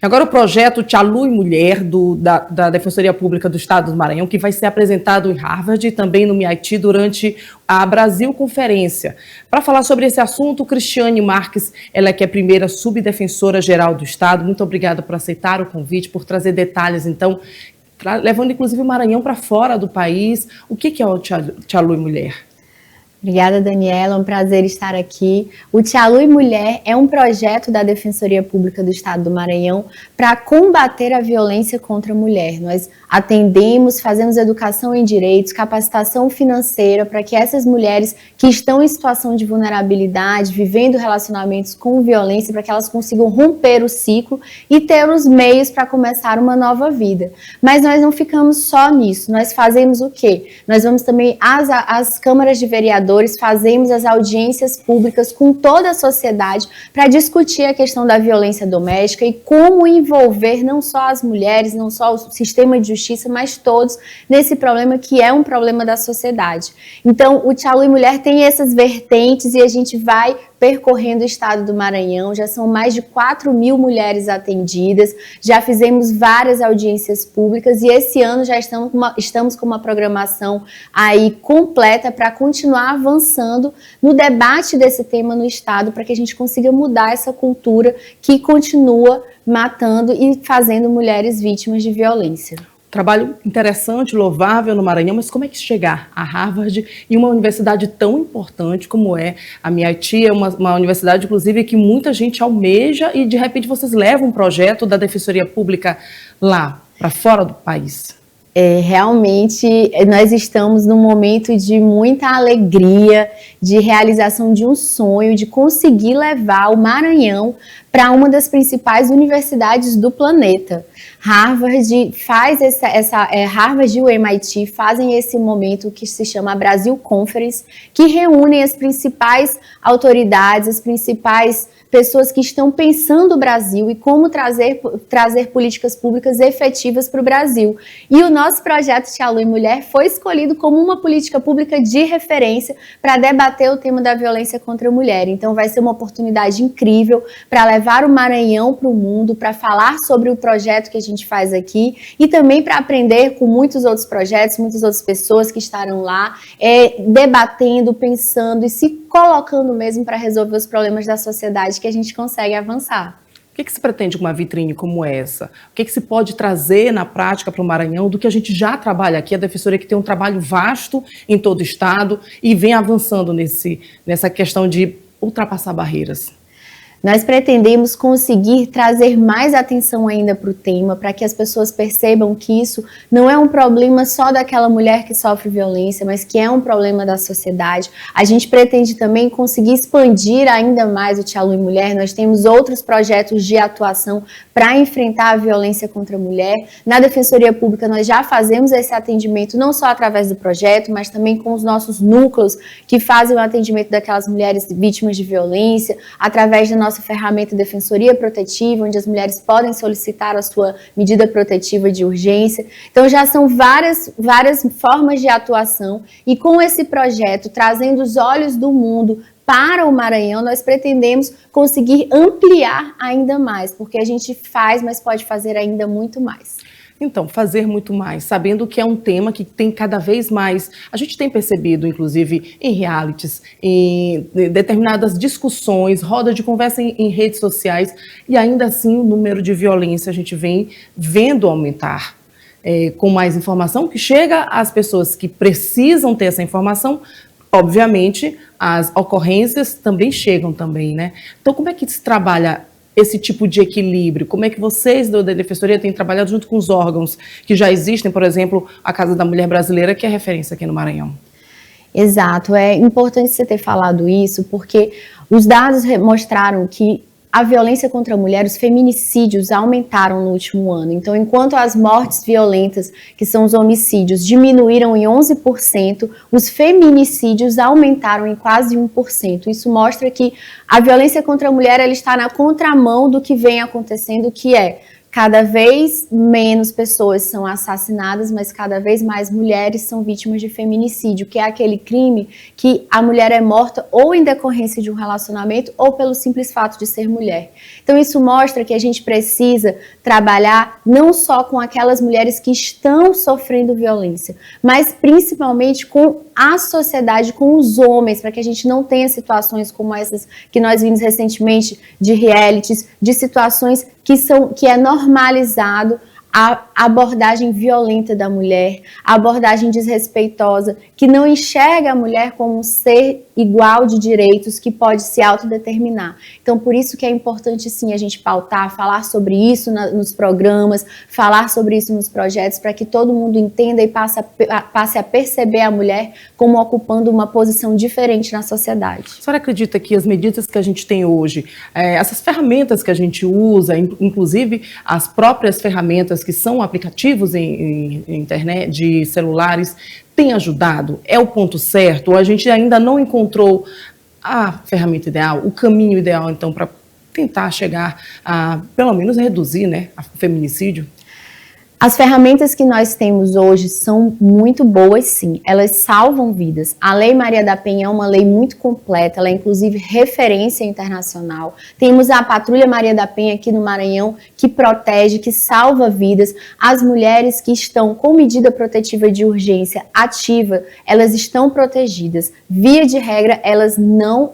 Agora o projeto Te Alui Mulher, da Defensoria Pública do Estado do Maranhão, que vai ser apresentado em Harvard e também no MIT durante a Brasil Conferência. Para falar sobre esse assunto, Cristiane Marques, ela que é a primeira subdefensora geral do Estado. Muito obrigada por aceitar o convite, por trazer detalhes, então, levando inclusive o Maranhão para fora do país. O que é o Te Alui Mulher? Obrigada, Daniela, é um prazer estar aqui. O Te Alui Mulher é um projeto da Defensoria Pública do Estado do Maranhão para combater a violência contra a mulher. Nós atendemos, fazemos educação em direitos, capacitação financeira para que essas mulheres que estão em situação de vulnerabilidade, vivendo relacionamentos com violência, para que elas consigam romper o ciclo e ter os meios para começar uma nova vida. Mas nós não ficamos só nisso, nós fazemos o quê? Nós vamos também às câmaras de vereadores, fazemos as audiências públicas com toda a sociedade para discutir a questão da violência doméstica e como envolver não só as mulheres, não só o sistema de justiça, mas todos nesse problema que é um problema da sociedade. Então, o Te Alui Mulher tem essas vertentes e a gente vai percorrendo o estado do Maranhão, já são mais de 4.000 mulheres atendidas, já fizemos várias audiências públicas e esse ano já estamos com uma programação aí completa para continuar avançando no debate desse tema no estado, para que a gente consiga mudar essa cultura que continua matando e fazendo mulheres vítimas de violência. Trabalho interessante, louvável no Maranhão, mas como é que chegar a Harvard e uma universidade tão importante como é a MIT, é uma universidade, inclusive, que muita gente almeja e, de repente, vocês levam um projeto da Defensoria Pública lá, para fora do país? Realmente, nós estamos num momento de muita alegria, de realização de um sonho, de conseguir levar o Maranhão para uma das principais universidades do planeta. Harvard e o MIT fazem esse momento que se chama Brasil Conference, que reúnem as principais autoridades, as principais pessoas que estão pensando o Brasil e como trazer políticas públicas efetivas para o Brasil. E o nosso projeto Te Alui Mulher foi escolhido como uma política pública de referência para debater o tema da violência contra a mulher. Então vai ser uma oportunidade incrível para levar o Maranhão para o mundo, para falar sobre o projeto que a gente faz aqui e também para aprender com muitos outros projetos, muitas outras pessoas que estarão lá, debatendo, pensando e se colocando mesmo para resolver os problemas da sociedade que a gente consegue avançar. O que se pretende com uma vitrine como essa? O que se pode trazer na prática para o Maranhão do que a gente já trabalha aqui? A Defensoria que tem um trabalho vasto em todo o estado e vem avançando nessa questão de ultrapassar barreiras. Nós pretendemos conseguir trazer mais atenção ainda para o tema, para que as pessoas percebam que isso não é um problema só daquela mulher que sofre violência, mas que é um problema da sociedade. A gente pretende também conseguir expandir ainda mais o Te Alui Mulher. Nós temos outros projetos de atuação para enfrentar a violência contra a mulher. Na Defensoria Pública nós já fazemos esse atendimento não só através do projeto, mas também com os nossos núcleos que fazem o atendimento daquelas mulheres vítimas de violência, através da nossa ferramenta Defensoria Protetiva, onde as mulheres podem solicitar a sua medida protetiva de urgência. Então já são várias formas de atuação e com esse projeto, trazendo os olhos do mundo para o Maranhão, nós pretendemos conseguir ampliar ainda mais, porque a gente faz, mas pode fazer ainda muito mais. Então, fazer muito mais, sabendo que é um tema que tem cada vez mais, a gente tem percebido, inclusive, em realities, em determinadas discussões, roda de conversa em redes sociais, e ainda assim o número de violência a gente vem vendo aumentar. Com mais informação que chega às pessoas que precisam ter essa informação, obviamente, as ocorrências também chegam também, né? Então, como é que se trabalha esse tipo de equilíbrio? Como é que vocês da Defensoria têm trabalhado junto com os órgãos que já existem, por exemplo, a Casa da Mulher Brasileira, que é referência aqui no Maranhão? Exato, é importante você ter falado isso, porque os dados mostraram que a violência contra a mulher, os feminicídios aumentaram no último ano. Então, enquanto as mortes violentas, que são os homicídios, diminuíram em 11%, os feminicídios aumentaram em quase 1%. Isso mostra que a violência contra a mulher ela está na contramão do que vem acontecendo, que é cada vez menos pessoas são assassinadas, mas cada vez mais mulheres são vítimas de feminicídio, que é aquele crime que a mulher é morta ou em decorrência de um relacionamento ou pelo simples fato de ser mulher. Então isso mostra que a gente precisa trabalhar não só com aquelas mulheres que estão sofrendo violência, mas principalmente com a sociedade, com os homens, para que a gente não tenha situações como essas que nós vimos recentemente de realities, de situações que é normalizado a abordagem violenta da mulher, a abordagem desrespeitosa, que não enxerga a mulher como um ser igual de direitos, que pode se autodeterminar. Então, por isso que é importante, sim, a gente pautar, falar sobre isso nos programas, falar sobre isso nos projetos, para que todo mundo entenda e passe a perceber a mulher como ocupando uma posição diferente na sociedade. A senhora acredita que as medidas que a gente tem hoje, essas ferramentas que a gente usa, inclusive as próprias ferramentas que são aplicativos em internet, de celulares, tem ajudado? É o ponto certo? Ou a gente ainda não encontrou a ferramenta ideal, o caminho ideal, então, para tentar chegar a, pelo menos, reduzir, né, o feminicídio? As ferramentas que nós temos hoje são muito boas, sim. Elas salvam vidas. A Lei Maria da Penha é uma lei muito completa, ela é inclusive referência internacional. Temos a Patrulha Maria da Penha aqui no Maranhão, que protege, que salva vidas. As mulheres que estão com medida protetiva de urgência ativa, elas estão protegidas. Via de regra, elas não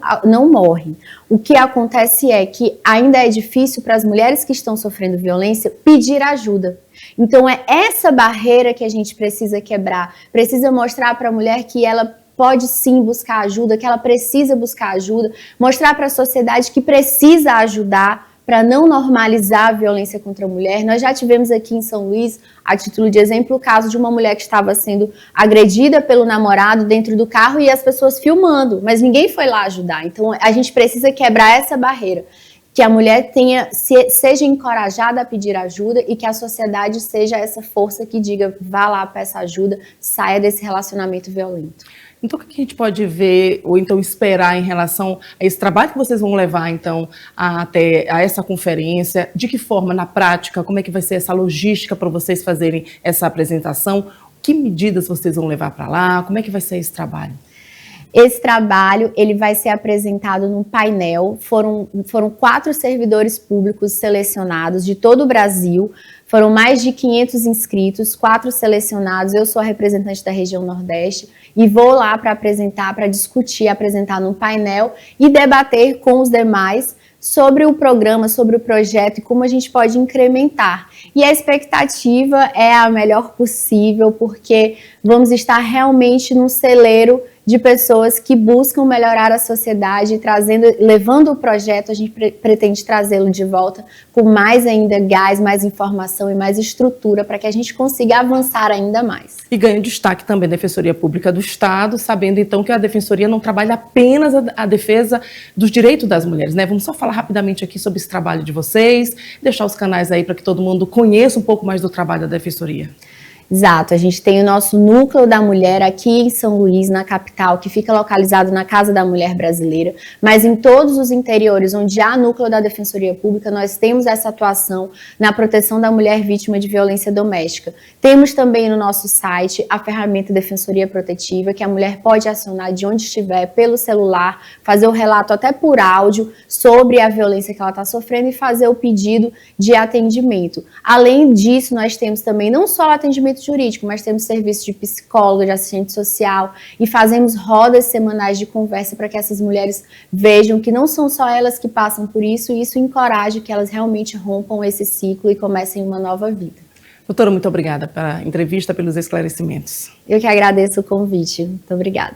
morrem. O que acontece é que ainda é difícil para as mulheres que estão sofrendo violência pedir ajuda. Então é essa barreira que a gente precisa quebrar, precisa mostrar para a mulher que ela pode sim buscar ajuda, que ela precisa buscar ajuda, mostrar para a sociedade que precisa ajudar para não normalizar a violência contra a mulher. Nós já tivemos aqui em São Luís, a título de exemplo, o caso de uma mulher que estava sendo agredida pelo namorado dentro do carro e as pessoas filmando, mas ninguém foi lá ajudar. Então a gente precisa quebrar essa barreira. Que a mulher seja encorajada a pedir ajuda e que a sociedade seja essa força que diga, vá lá, peça ajuda, saia desse relacionamento violento. Então, o que a gente pode ver ou então esperar em relação a esse trabalho que vocês vão levar, então, até a essa conferência? De que forma, na prática, como é que vai ser essa logística para vocês fazerem essa apresentação? Que medidas vocês vão levar para lá? Como é que vai ser esse trabalho? Esse trabalho ele vai ser apresentado num painel, foram 4 servidores públicos selecionados de todo o Brasil, foram mais de 500 inscritos, 4 selecionados, eu sou a representante da região Nordeste e vou lá para apresentar, para discutir, apresentar num painel e debater com os demais sobre o programa, sobre o projeto e como a gente pode incrementar. E a expectativa é a melhor possível, porque vamos estar realmente num celeiro de pessoas que buscam melhorar a sociedade, levando o projeto, a gente pretende trazê-lo de volta com mais ainda gás, mais informação e mais estrutura para que a gente consiga avançar ainda mais. E ganha destaque também da Defensoria Pública do Estado, sabendo então que a Defensoria não trabalha apenas a defesa dos direitos das mulheres, né? Vamos só falar rapidamente aqui sobre esse trabalho de vocês, deixar os canais aí para que todo mundo conheça um pouco mais do trabalho da Defensoria. Exato, a gente tem o nosso Núcleo da Mulher aqui em São Luís, na capital, que fica localizado na Casa da Mulher Brasileira, mas em todos os interiores onde há núcleo da Defensoria Pública, nós temos essa atuação na proteção da mulher vítima de violência doméstica. Temos também no nosso site a ferramenta Defensoria Protetiva, que a mulher pode acionar de onde estiver, pelo celular, fazer o relato até por áudio sobre a violência que ela está sofrendo e fazer o pedido de atendimento. Além disso, nós temos também não só o atendimento jurídico, mas temos serviço de psicóloga, de assistente social e fazemos rodas semanais de conversa para que essas mulheres vejam que não são só elas que passam por isso e isso encoraja que elas realmente rompam esse ciclo e comecem uma nova vida. Doutora, muito obrigada pela entrevista, pelos esclarecimentos. Eu que agradeço o convite. Muito obrigada.